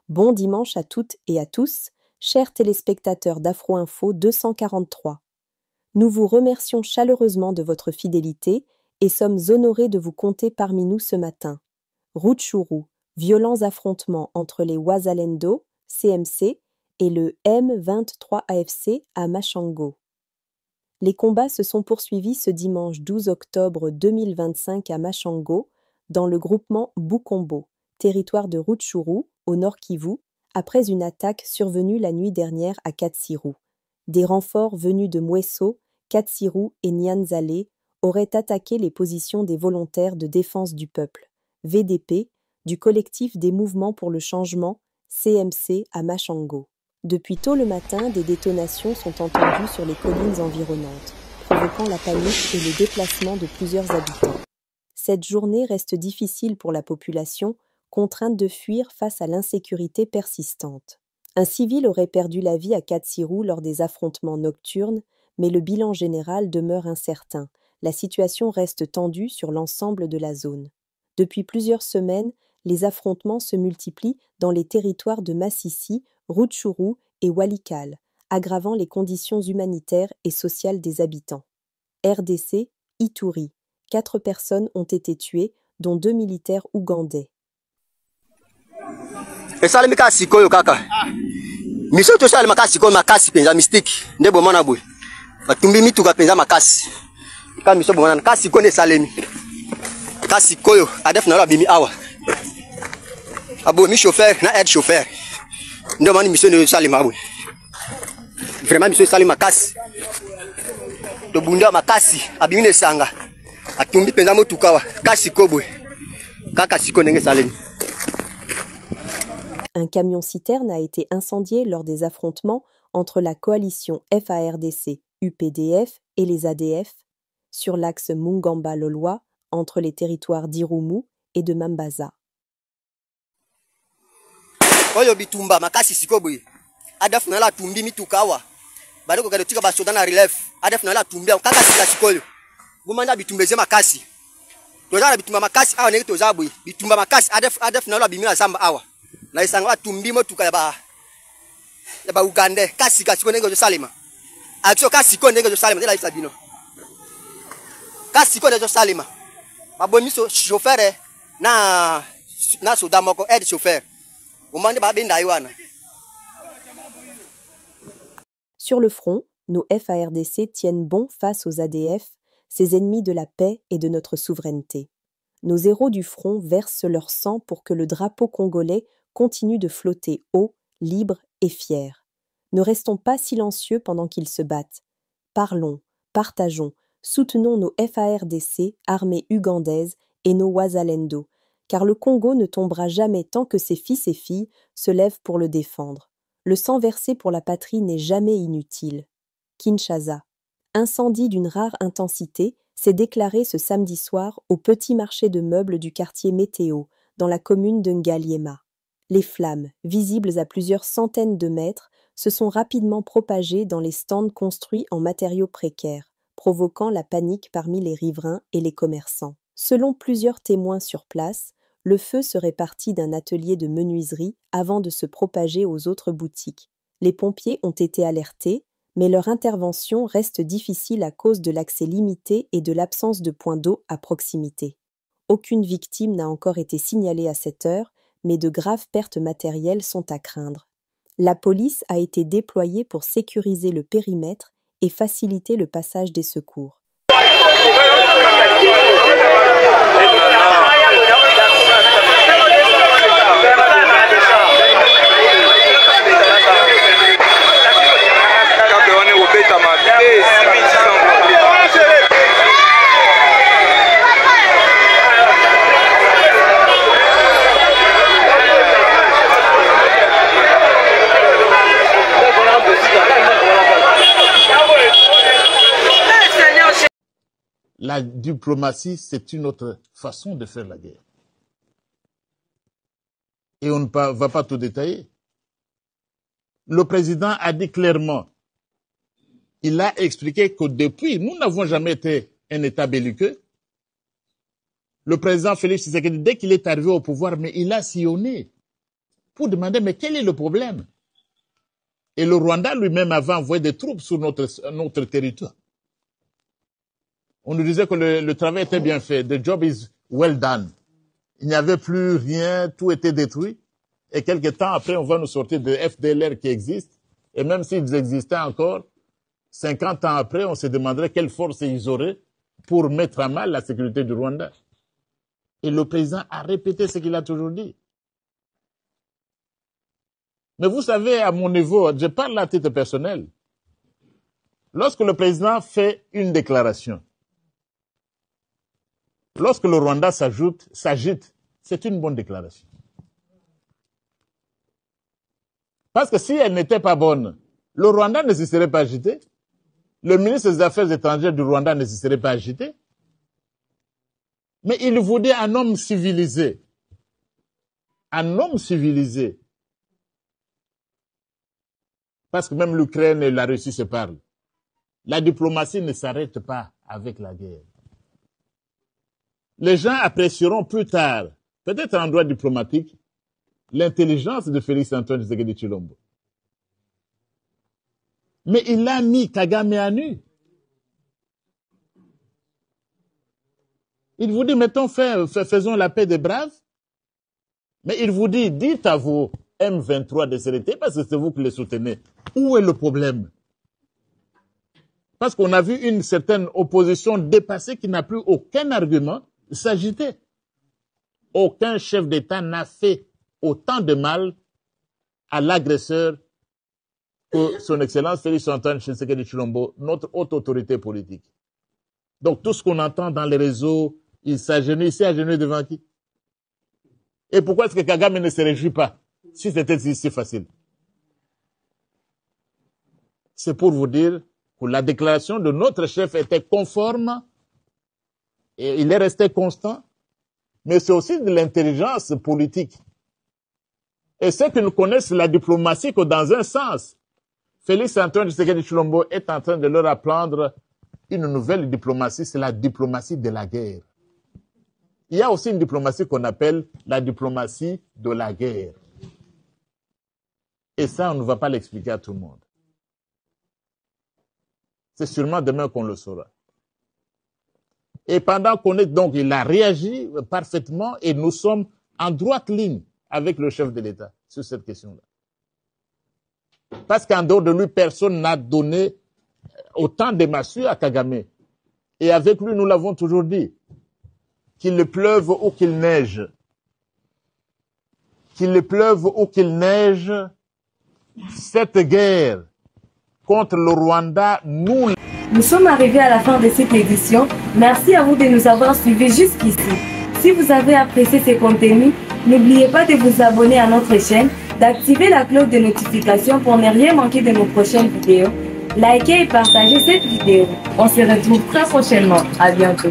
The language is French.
Bon dimanche à toutes et à tous, chers téléspectateurs d'Afro Info 243. Nous vous remercions chaleureusement de votre fidélité et sommes honorés de vous compter parmi nous ce matin. Rutshuru, violents affrontements entre les Wazalendo, CMC, et le M23 AFC à Machango. Les combats se sont poursuivis ce dimanche 12 octobre 2025 à Machango, dans le groupement Bukombo, territoire de Rutshuru, au nord Kivu, après une attaque survenue la nuit dernière à Katsiru. Des renforts venus de Mweso, Katsiru et Nyanzale auraient attaqué les positions des volontaires de défense du peuple, VDP, du collectif des mouvements pour le changement, CMC, à Machango. Depuis tôt le matin, des détonations sont entendues sur les collines environnantes, provoquant la panique et le déplacement de plusieurs habitants. Cette journée reste difficile pour la population, contrainte de fuir face à l'insécurité persistante. Un civil aurait perdu la vie à Katsiru lors des affrontements nocturnes, mais le bilan général demeure incertain. La situation reste tendue sur l'ensemble de la zone. Depuis plusieurs semaines, les affrontements se multiplient dans les territoires de Masisi, Rutshuru et Walikale, aggravant les conditions humanitaires et sociales des habitants. RDC, Ituri. 4 personnes ont été tuées, dont 2 militaires ougandais. Esali mikasi koyo kaka. Miso to sali makasi koyo makasi penza mystique. Nde bomona boy. Batumbi mituka penza makasi. Ka miso bomona kasi koyo salemi. Kasi koyo adef na bimi awa. Abo mi chauffeur na aide chauffeur. Nde mani miso ne sali maboy. Vraiment miso sali makasi. To bunda makasi abimi ne sanga. Atumbi penza motuka wa kasi koboy. Kaka siko nenge salemi. Un camion-citerne a été incendié lors des affrontements entre la coalition FARDC-UPDF et les ADF sur l'axe Mungamba-Lolwa entre les territoires d'Irumu et de Mambaza. Oyo bitumba makasi sikoboy. Adaf na la tumbi mitukawa. Badoko kado tika basoda na relève. Adaf na la tumbi kaka sikoyo. Bumanda bitumbeze makasi. Toza na bitumba makasi awa neke toza boy. Bitumba makasi adaf na la bimira zamba awa. Na isanga tumbi motuka ya ba Uganda kasi konenge zo salima action kasi konenge zo salima la isa bino kasi konenge zo salima babomi so chauffeur na soda moko aide chauffeur omande ba benda yiwana. Sur le front, nos FARDC tiennent bon face aux ADF, ces ennemis de la paix et de notre souveraineté. Nos héros du front versent leur sang pour que le drapeau congolais continue de flotter haut, libre et fier. Ne restons pas silencieux pendant qu'ils se battent. Parlons, partageons, soutenons nos FARDC, armées ugandaises, et nos Wazalendo, car le Congo ne tombera jamais tant que ses fils et filles se lèvent pour le défendre. Le sang versé pour la patrie n'est jamais inutile. Kinshasa. Incendie d'une rare intensité s'est déclaré ce samedi soir au petit marché de meubles du quartier Météo, dans la commune de Ngaliema. Les flammes, visibles à plusieurs centaines de mètres, se sont rapidement propagées dans les stands construits en matériaux précaires, provoquant la panique parmi les riverains et les commerçants. Selon plusieurs témoins sur place, le feu serait parti d'un atelier de menuiserie avant de se propager aux autres boutiques. Les pompiers ont été alertés, mais leur intervention reste difficile à cause de l'accès limité et de l'absence de points d'eau à proximité. Aucune victime n'a encore été signalée à cette heure, mais de graves pertes matérielles sont à craindre. La police a été déployée pour sécuriser le périmètre et faciliter le passage des secours. La diplomatie, c'est une autre façon de faire la guerre. Et on ne va pas tout détailler. Le président a dit clairement, il a expliqué que depuis, nous n'avons jamais été un État belliqueux. Le président Félix Tshisekedi, dès qu'il est arrivé au pouvoir, mais il a sillonné pour demander, mais quel est le problème? Et le Rwanda lui-même avait envoyé des troupes sur notre territoire. On nous disait que le travail était bien fait. The job is well done. Il n'y avait plus rien, tout était détruit. Et quelques temps après, on va nous sortir de FDLR qui existe. Et même s'ils existaient encore, 50 ans après, on se demanderait quelle force ils auraient pour mettre à mal la sécurité du Rwanda. Et le président a répété ce qu'il a toujours dit. Mais vous savez, à mon niveau, je parle à titre personnel. Lorsque le président fait une déclaration, lorsque le Rwanda s'agite, c'est une bonne déclaration. Parce que si elle n'était pas bonne, le Rwanda ne se serait pas agité. Le ministre des Affaires étrangères du Rwanda ne se serait pas agité. Mais il voulait un homme civilisé. Un homme civilisé. Parce que même l'Ukraine et la Russie se parlent. La diplomatie ne s'arrête pas avec la guerre. Les gens apprécieront plus tard, peut-être en droit diplomatique, l'intelligence de Félix Antoine Tshisekedi Tshilombo. Mais il a mis Kagame à nu. Il vous dit, mettons, faisons la paix des braves. Mais il vous dit, dites à vos M23 de s'arrêter parce que c'est vous qui les soutenez. Où est le problème? Parce qu'on a vu une certaine opposition dépassée qui n'a plus aucun argument s'agiter. Aucun chef d'État n'a fait autant de mal à l'agresseur que son Excellence Félix Antoine Tshisekedi Tshilombo, notre haute autorité politique. Donc tout ce qu'on entend dans les réseaux, il s'agenouille, devant qui? Et pourquoi est-ce que Kagame ne se réjouit pas si c'était si facile? C'est pour vous dire que la déclaration de notre chef était conforme et il est resté constant, mais c'est aussi de l'intelligence politique. Et ceux qui nous connaissent la diplomatie que dans un sens, Félix Antoine Tshisekedi Tshilombo est en train de leur apprendre une nouvelle diplomatie, c'est la diplomatie de la guerre. Il y a aussi une diplomatie qu'on appelle la diplomatie de la guerre. Et ça, on ne va pas l'expliquer à tout le monde. C'est sûrement demain qu'on le saura. Et pendant qu'on est donc, il a réagi parfaitement et nous sommes en droite ligne avec le chef de l'État sur cette question-là. Parce qu'en dehors de lui, personne n'a donné autant de massue à Kagame. Et avec lui, nous l'avons toujours dit, qu'il pleuve ou qu'il neige. Qu'il pleuve ou qu'il neige, cette guerre contre le Rwanda, Nous sommes arrivés à la fin de cette édition. Merci à vous de nous avoir suivis jusqu'ici. Si vous avez apprécié ces contenus, n'oubliez pas de vous abonner à notre chaîne, d'activer la cloche de notification pour ne rien manquer de nos prochaines vidéos. Likez et partagez cette vidéo. On se retrouve très prochainement. À bientôt.